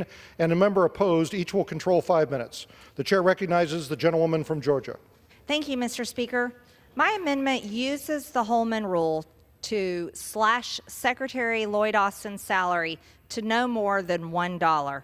Greene, and a member opposed. Each will control 5 minutes. The chair recognizes the gentlewoman from Georgia. Thank you, Mr. Speaker. My amendment uses the Holman Rule to slash Secretary Lloyd Austin's salary to no more than $1.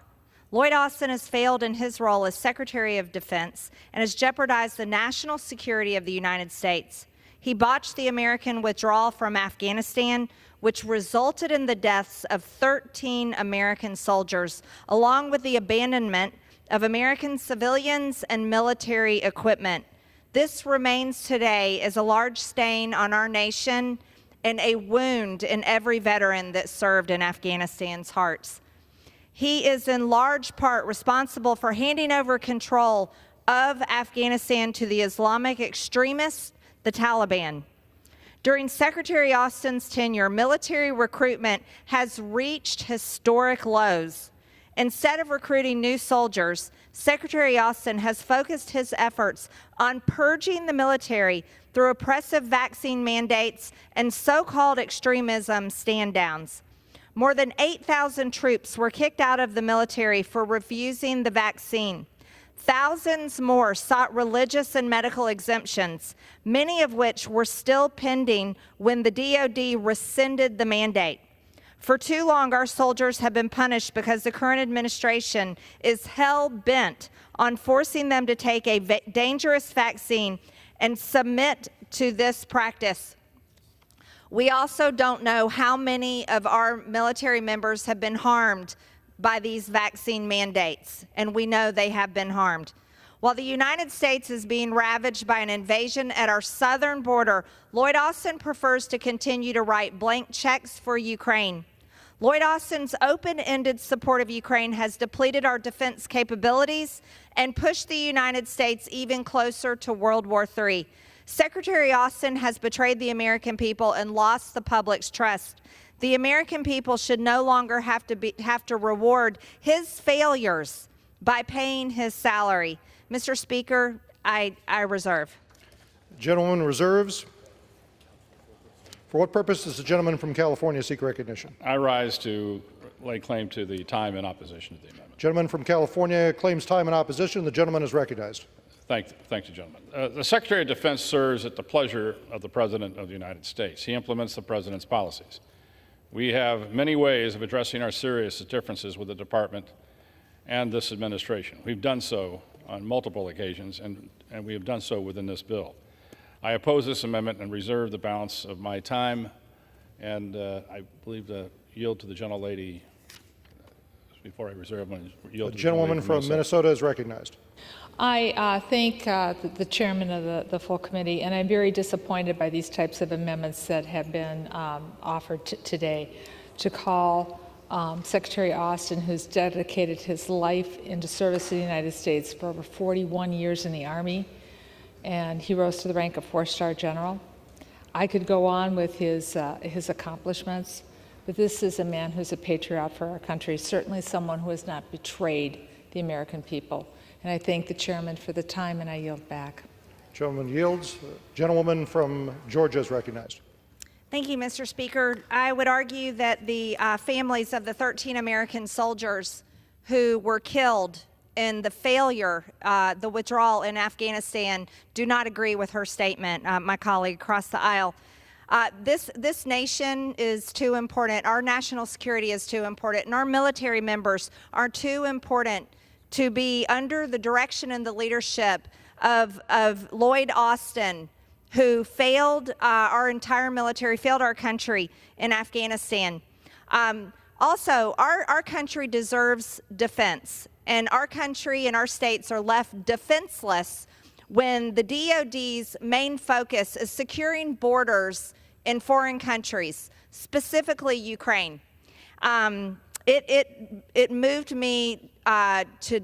Lloyd Austin has failed in his role as Secretary of Defense and has jeopardized the national security of the United States. He botched the American withdrawal from Afghanistan, which resulted in the deaths of 13 American soldiers, along with the abandonment of American civilians and military equipment. This remains today as a large stain on our nation and a wound in every veteran that served in Afghanistan's hearts. He is in large part responsible for handing over control of Afghanistan to the Islamic extremists, the Taliban. During Secretary Austin's tenure, military recruitment has reached historic lows. Instead of recruiting new soldiers, Secretary Austin has focused his efforts on purging the military through oppressive vaccine mandates and so-called extremism stand-downs. More than 8,000 troops were kicked out of the military for refusing the vaccine. Thousands more sought religious and medical exemptions, many of which were still pending when the DoD rescinded the mandate. For too long, our soldiers have been punished because the current administration is hell-bent on forcing them to take a dangerous vaccine and submit to this practice. We also don't know how many of our military members have been harmed by these vaccine mandates, and we know they have been harmed. While the United States is being ravaged by an invasion at our southern border, Lloyd Austin prefers to continue to write blank checks for Ukraine. Lloyd Austin's open-ended support of Ukraine has depleted our defense capabilities and pushed the United States even closer to World War III. Secretary Austin has betrayed the American people and lost the public's trust. The American people should no longer have to reward his failures by paying his salary. Mr. Speaker, I reserve. Gentleman reserves. For what purpose does the gentleman from California seek recognition? I rise to lay claim to the time in opposition to the amendment. Gentleman from California claims time in opposition. The gentleman is recognized. Thank you, gentlemen. The Secretary of Defense serves at the pleasure of the President of the United States. He implements the President's policies. We have many ways of addressing our serious differences with the Department and this administration. We've done so on multiple occasions, and we have done so within this bill. I oppose this amendment and reserve the balance of my time, and I believe to yield to the gentlelady before I reserve one. The gentlewoman from Minnesota is recognized. I thank the chairman of the full committee, and I'm very disappointed by these types of amendments that have been offered today to call Secretary Austin, who's dedicated his life into service to the United States for over 41 years in the Army, and he rose to the rank of 4-star general. I could go on with his accomplishments, but this is a man who's a patriot for our country, certainly someone who has not betrayed the American people. And I thank the chairman for the time, and I yield back. Gentleman yields. Gentlewoman from Georgia is recognized. Thank you, Mr. Speaker. I would argue that the families of the 13 American soldiers who were killed in the failure, the withdrawal in Afghanistan, do not agree with her statement, my colleague across the aisle. This nation is too important. Our national security is too important, and our military members are too important to be under the direction and the leadership of Lloyd Austin, who failed our entire military, failed our country in Afghanistan. Also, our country deserves defense, and our country and our states are left defenseless when the DoD's main focus is securing borders in foreign countries, specifically Ukraine. It moved me to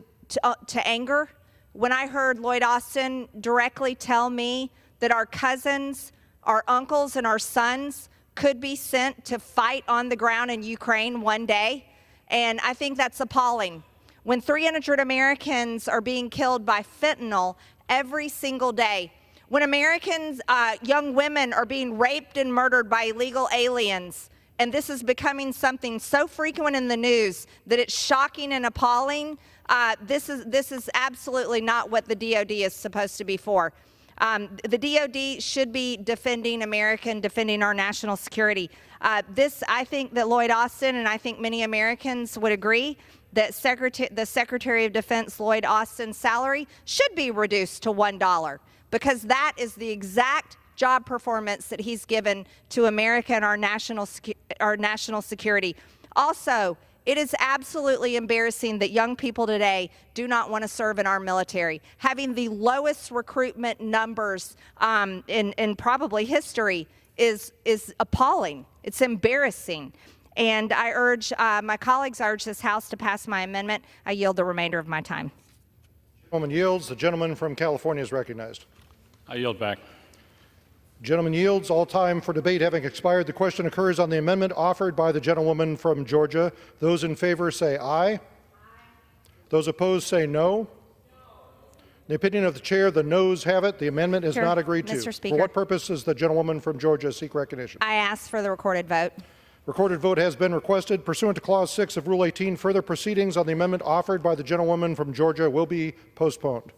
anger when I heard Lloyd Austin directly tell me that our cousins, our uncles, and our sons could be sent to fight on the ground in Ukraine one day. And I think that's appalling. When 300 Americans are being killed by fentanyl every single day, when Americans, young women are being raped and murdered by illegal aliens and this is becoming something so frequent in the news that it's shocking and appalling. This is absolutely not what the DOD is supposed to be for. The DOD should be defending America and defending our national security. I think that Lloyd Austin, and I think many Americans would agree, that the Secretary of Defense Lloyd Austin's salary should be reduced to $1, because that is the exact job performance that he's given to America and our national security. Also, it is absolutely embarrassing that young people today do not want to serve in our military. Having the lowest recruitment numbers in probably history is appalling. It's embarrassing. And I urge my colleagues, I urge this House to pass my amendment. I yield the remainder of my time. The gentleman yields. The gentleman from California is recognized. I yield back. Gentleman yields. All time for debate having expired, the question occurs on the amendment offered by the gentlewoman from Georgia. Those in favor say aye. Aye. Those opposed say no. In the opinion of the chair, the noes have it. The amendment is not agreed to. Mr. Speaker. For what purpose does the gentlewoman from Georgia seek recognition? I ask for the recorded vote. Recorded vote has been requested. Pursuant to Clause 6 of Rule 18, further proceedings on the amendment offered by the gentlewoman from Georgia will be postponed.